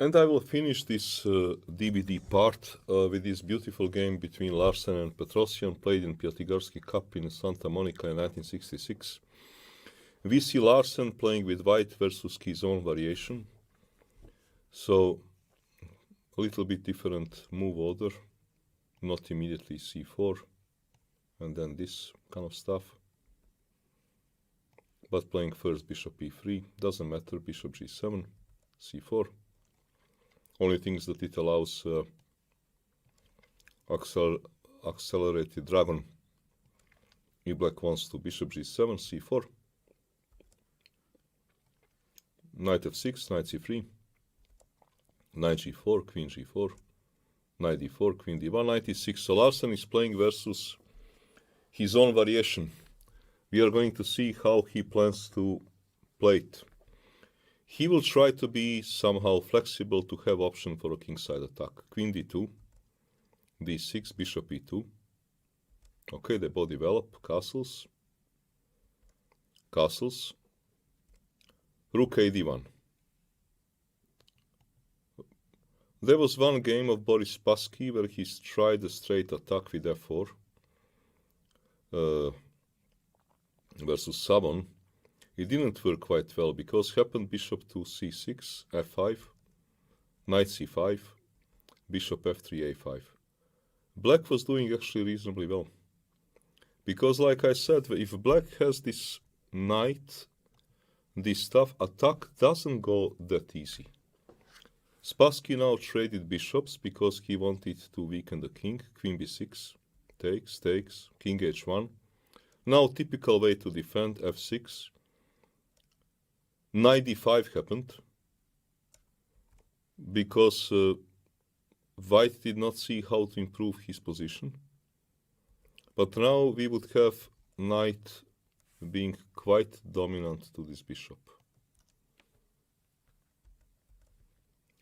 And I will finish this DVD part with this beautiful game between Larsen and Petrosian, played in Piatigorsky Cup in Santa Monica in 1966. We see Larsen playing with white versus his own variation. So, a little bit different move order, not immediately c4, and then this kind of stuff. But playing first bishop e3, doesn't matter, bishop g7, c4. Only things that it allows accelerated dragon. If black wants to bishop g7, c4. Knight f6, knight c3. Knight g4, queen g4. Knight d4, queen d1, knight e6. So Larsen is playing versus his own variation. We are going to see how he plans to play it. He will try to be somehow flexible to have option for a kingside attack. Queen d2, d6, bishop e2. Okay, they both develop. Castles. Castles. Rook a d1. There was one game of Boris Spassky where he tried a straight attack with f4 versus Savon. It didn't work quite well because happened bishop to c6, f5, knight c5, bishop f3, a5. Black was doing actually reasonably well. Because like I said, if black has this knight, this stuff, attack doesn't go that easy. Spassky now traded bishops because he wanted to weaken the king. Queen b6, takes, takes, king h1. Now typical way to defend, f6. Knight d5 happened because white did not see how to improve his position. But now we would have knight being quite dominant to this bishop.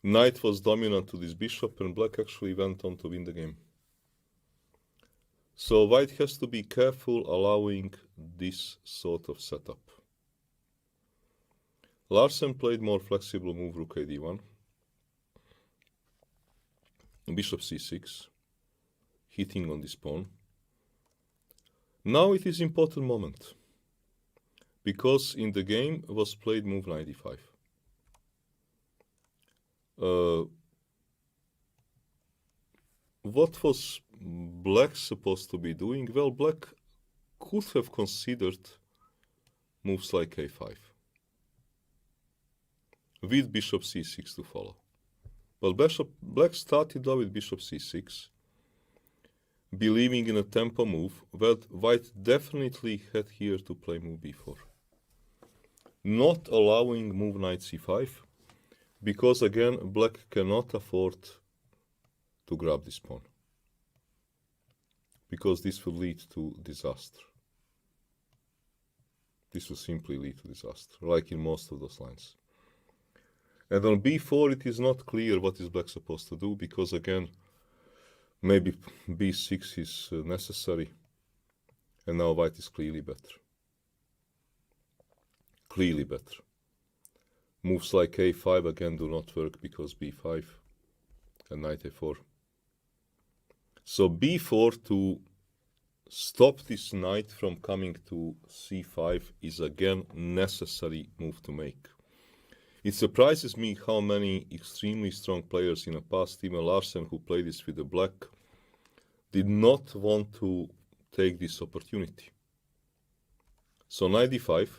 Knight was dominant to this bishop and black actually went on to win the game. So white has to be careful allowing this sort of setup. Larsen played more flexible move, rook a d1. Bishop c6, hitting on this pawn. Now it is important moment, because in the game was played move knight d5. What was black supposed to be doing? Well, black could have considered moves like a5 with bishop c6 to follow. But black started out with bishop c6, believing in a tempo move, but white definitely had here to play move b4. Not allowing move knight c5, because again, black cannot afford to grab this pawn, because this will lead to disaster. This will simply lead to disaster, like in most of those lines. And on b4, it is not clear what is black supposed to do, because again, maybe b6 is necessary, and now white is clearly better. Clearly better. Moves like a5 again do not work because b5 and knight a4. So b4 to stop this knight from coming to c5 is again necessary move to make. It surprises me how many extremely strong players in the past, even Larsen, who played this with the black, did not want to take this opportunity. So knight d5.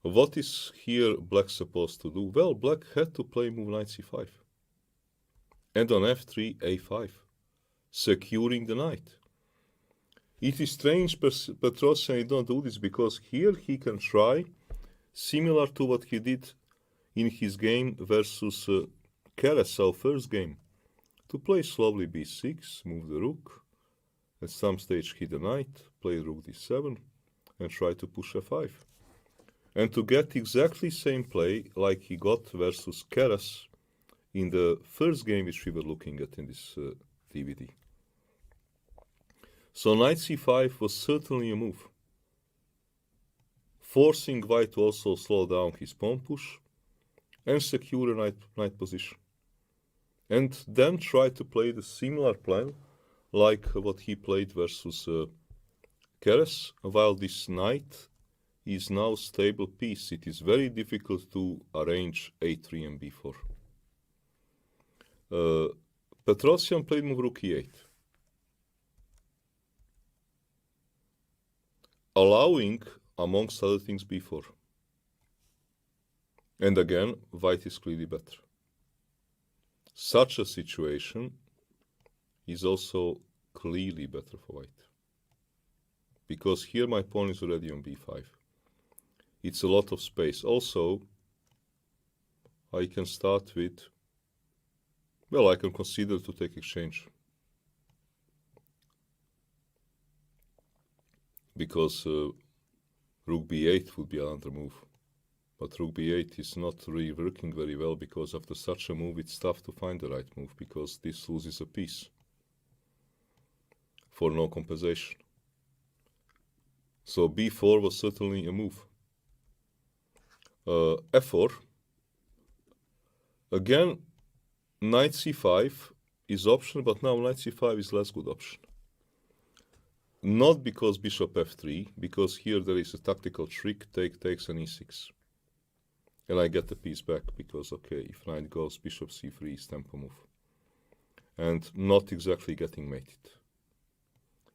What is here black supposed to do? Well, black had to play move knight c5. And on f3, a5, securing the knight. It is strange Petrosian did not do this, because here he can try, similar to what he did in his game versus Keres, our first game, to play slowly b6, move the rook, at some stage hit the knight, play rook d7, and try to push f5. And to get exactly same play like he got versus Keres in the first game which we were looking at in this DVD. So knight c5 was certainly a move, forcing white to also slow down his pawn push, and secure a knight position. And then try to play the similar plan like what he played versus Keres. While this knight is now stable piece, it is very difficult to arrange a3 and b4. Petrosian played move rook e8, allowing, amongst other things, b4. And again, white is clearly better. Such a situation is also clearly better for white, because here my pawn is already on b5. It's a lot of space. Also, I can start with, well, I can consider to take exchange, because rook b8 would be another move. But rook b8 is not really working very well, because after such a move it's tough to find the right move, because this loses a piece for no compensation. So b4 was certainly a move. f4. Again, knight c5 is option, but now knight c5 is less good option. Not because bishop f3, because here there is a tactical trick, takes an e6. And I get the piece back, because, okay, if knight goes, bishop c3 is tempo move. And not exactly getting mated.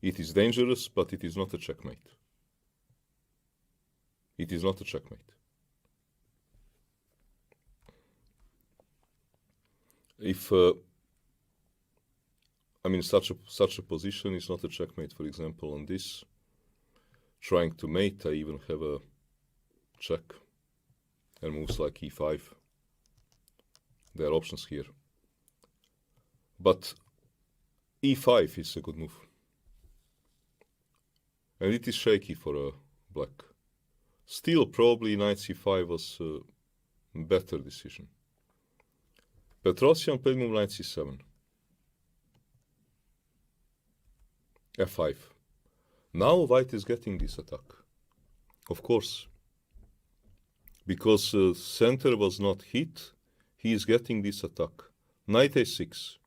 It is dangerous, but it is not a checkmate. It is not a checkmate. If, such a position is not a checkmate, for example, on this, trying to mate, I even have a check. And moves like e5. There are options here. But e5 is a good move. And it is shaky for black. Still, probably knight c5 was a better decision. Petrosian played move knight c7. f5. Now white is getting this attack. Of course, because center was not hit, he is getting this attack. Knight a6.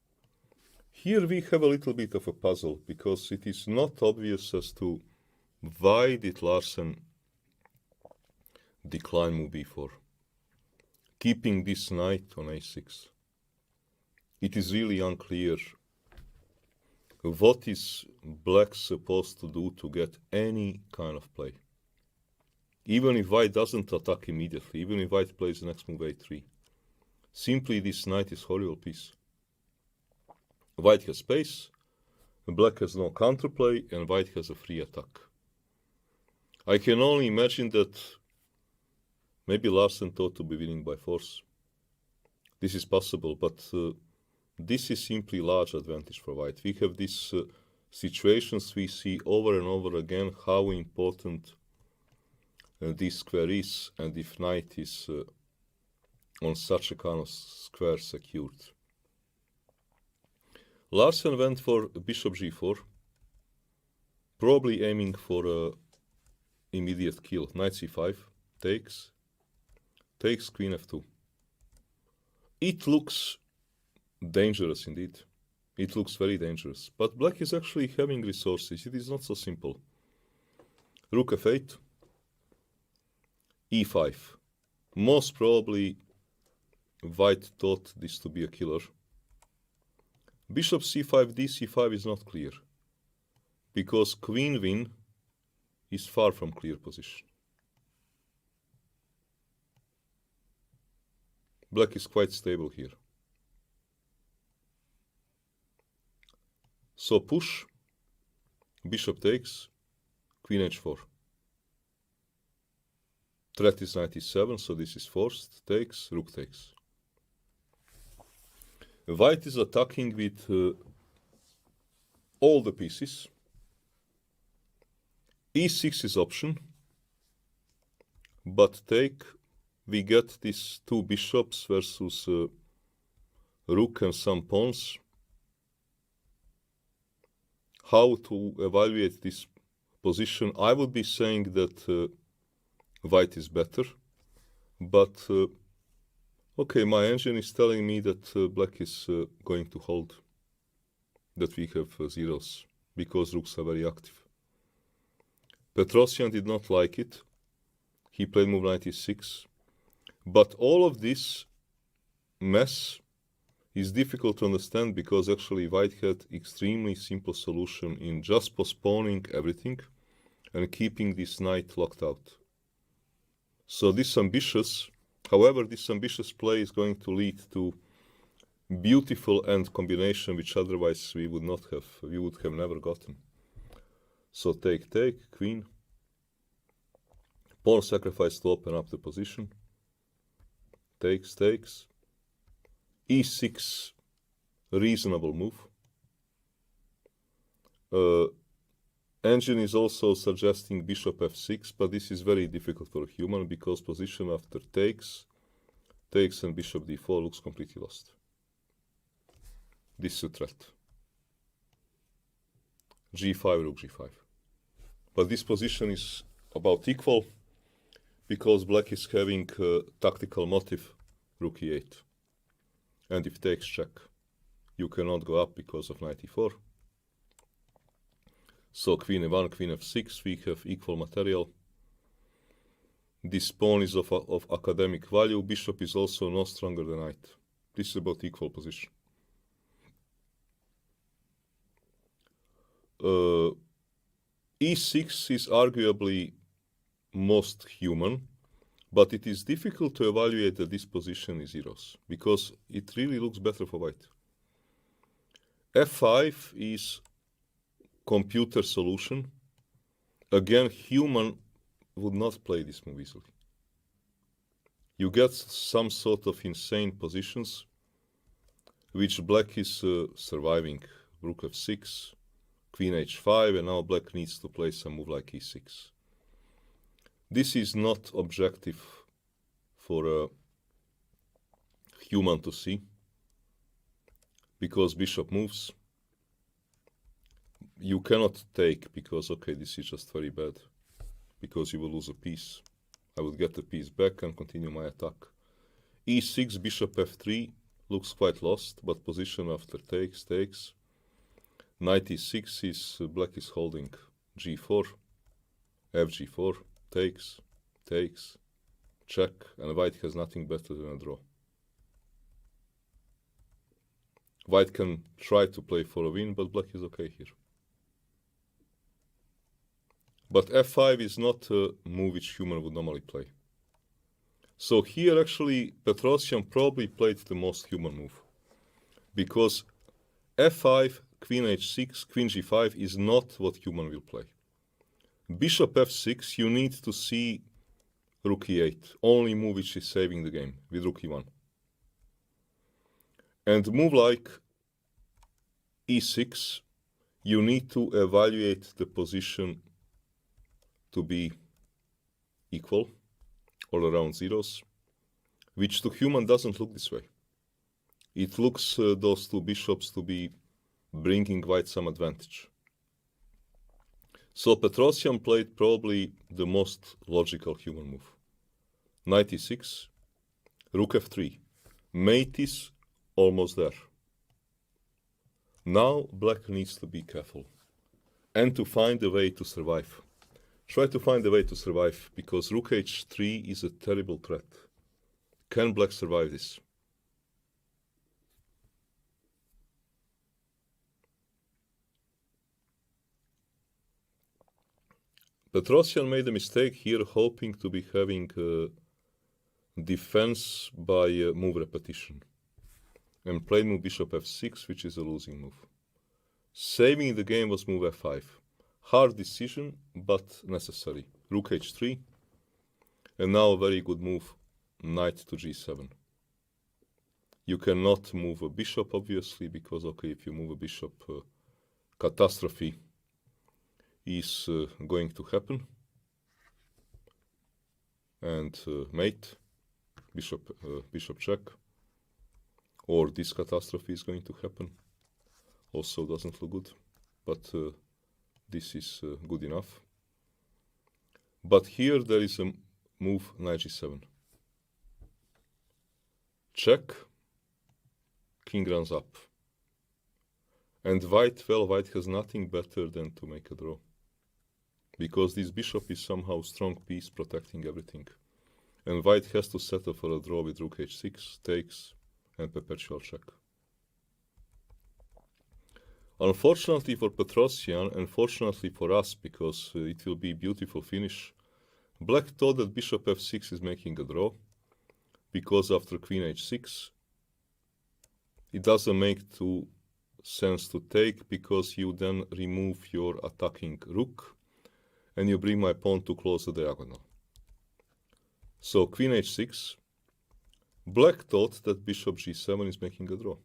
Here we have a little bit of a puzzle, because it is not obvious as to why did Larsen decline move b4, keeping this knight on a6. It is really unclear what is black supposed to do to get any kind of play. Even if white doesn't attack immediately, even if white plays the next move a3, simply this knight is horrible piece. White has space, black has no counterplay, and white has a free attack. I can only imagine that maybe Larsen thought to be winning by force. This is possible, but this is simply large advantage for white. We have these situations we see over and over again, how important this square is, and if knight is on such a kind of square secured. Larsen went for bishop g4, probably aiming for immediate kill. Knight c5 takes queen f2. It looks dangerous indeed. It looks very dangerous. But black is actually having resources. It is not so simple. Rook f8. e5. Most probably white thought this to be a killer. Bishop c5, dc5 is not clear, because queen win is far from clear position. Black is quite stable here. So push, bishop takes, queen h4. Threat is knight e7, so this is forced, takes, rook takes. White is attacking with all the pieces. e6 is option, but we get these two bishops versus rook and some pawns. How to evaluate this position? I would be saying that white is better, but Okay, my engine is telling me that black is going to hold, that we have zeros, because rooks are very active. Petrosian did not like it. He played move knight e6. But all of this mess is difficult to understand because actually white had extremely simple solution in just postponing everything and keeping this knight locked out. So this ambitious play is going to lead to beautiful end combination which otherwise we would have never gotten. So take, queen, pawn sacrifice to open up the position, takes, e6, reasonable move. Engine is also suggesting bishop f6, but this is very difficult for a human because position after takes and bishop d4 looks completely lost. This is a threat. g5, rook g5. But this position is about equal because black is having a tactical motive, rook e8. And if takes, check. You cannot go up because of knight e4. So queen e1, queen f6, we have equal material. This pawn is of academic value. Bishop is also no stronger than knight. This is about equal position. e6 is arguably most human, but it is difficult to evaluate that this position is zeros because it really looks better for white. f5 is computer solution. Again, human would not play this move easily. You get some sort of insane positions which black is surviving. Rook f6, queen h5, and now black needs to play some move like e6. This is not objective for a human to see because bishop moves. You cannot take because, okay, this is just very bad because you will lose a piece. I would get the piece back and continue my attack. e6, bishop f3 looks quite lost, but position after takes. Knight e6 is black is holding. g4, fg4, takes, check, and white has nothing better than a draw. White can try to play for a win, but black is okay here. But f5 is not a move which human would normally play. So here actually Petrosian probably played the most human move. Because f5, queen h6, queen g5 is not what human will play. Bishop f6, you need to see rook e8, only move which is saving the game with rook e1. And move like e6, you need to evaluate the position to be equal, all around zeros, which to human doesn't look this way. It looks those two bishops to be bringing white some advantage. So Petrosian played probably the most logical human move. Knight e6, rook f3, mate is almost there. Now black needs to be careful and to find a way to survive. Try to find a way to survive because rook h3 is a terrible threat. Can black survive this? Petrosian made a mistake here, hoping to be having defense by move repetition, and played move bishop f6, which is a losing move. Saving the game was move f5. Hard decision, but necessary. Rook h3, and now a very good move, knight to g7. You cannot move a bishop, obviously, because, okay, if you move a bishop, catastrophe is going to happen. And mate, bishop check, or this catastrophe is going to happen. Also doesn't look good, but this is good enough. But here there is a move knight g7. check, king runs up. And white has nothing better than to make a draw. Because this bishop is somehow strong piece protecting everything. And white has to settle for a draw with rook h6, takes, and perpetual check. Unfortunately for Petrosian, and fortunately for us, because it will be a beautiful finish, black thought that bishop f6 is making a draw, because after queen h6, it doesn't make too sense to take, because you then remove your attacking rook, and you bring my pawn to close the diagonal. So queen h6, black thought that bishop g7 is making a draw.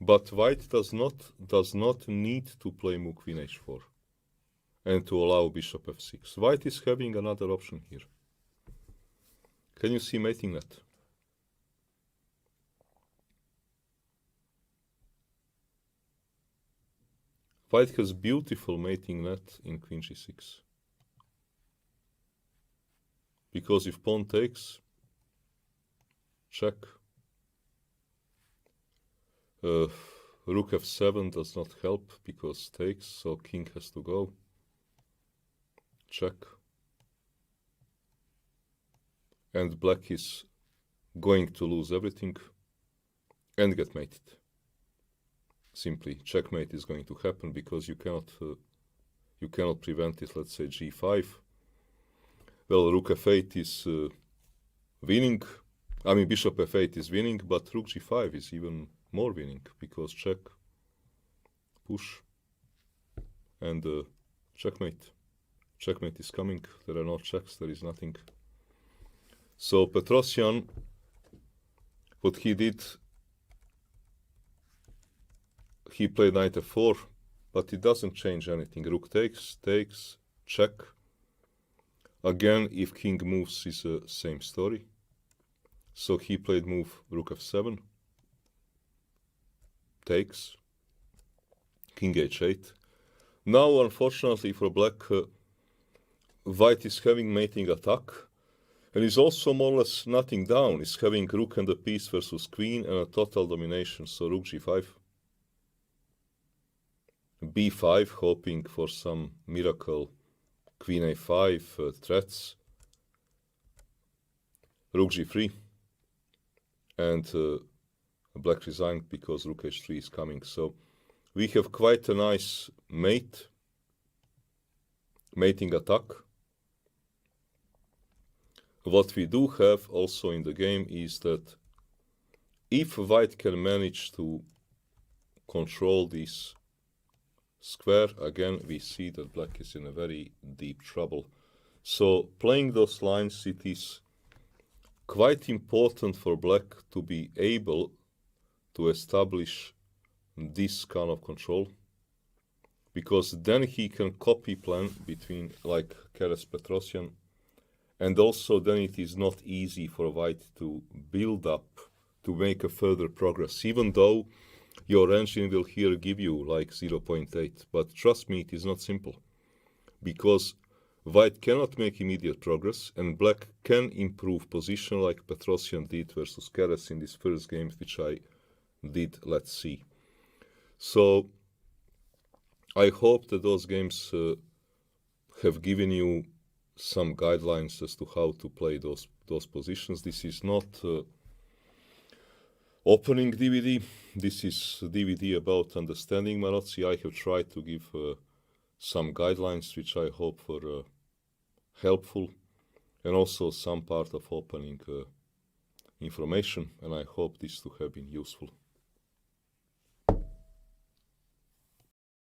But white does not need to play move queen h4 and to allow bishop f6. White is having another option here. Can you see mating net? White has beautiful mating net in queen g6. Because if pawn takes, check. Rook f7 does not help because takes, so king has to go. Check. And black is going to lose everything and get mated. Simply, checkmate is going to happen because you cannot prevent it. Let's say g5. Well, rook f8 is winning. I mean, bishop f8 is winning, but rook g5 is even more winning because check, push, and checkmate. Checkmate is coming. There are no checks. There is nothing. So Petrosian, what he did, he played knight f4, but it doesn't change anything. Rook takes, check. Again, if king moves, is the same story. So he played move rook f7, takes, king h8. Now, unfortunately for black, white is having mating attack, and is also more or less nothing down. It's having rook and a piece versus queen and a total domination. So rook g5, b5, hoping for some miracle, queen a5 threats, rook g3, and black resigned because rook h3 is coming. So we have quite a nice mating attack. What we do have also in the game is that if white can manage to control this square, again we see that black is in a very deep trouble. So playing those lines, it is quite important for black to be able to establish this kind of control, because then he can copy plan between like Keres Petrosian, and also then it is not easy for white to build up, to make a further progress, even though your engine will here give you like 0.8. But trust me, it is not simple, because white cannot make immediate progress, and black can improve position like Petrosian did versus Keres in this first game, which I did. Let's see. So I hope that those games have given you some guidelines as to how to play those positions. This is not opening DVD. This is DVD about understanding maroci. I have tried to give some guidelines which I hope were helpful, and also some part of opening information, and I hope this to have been useful.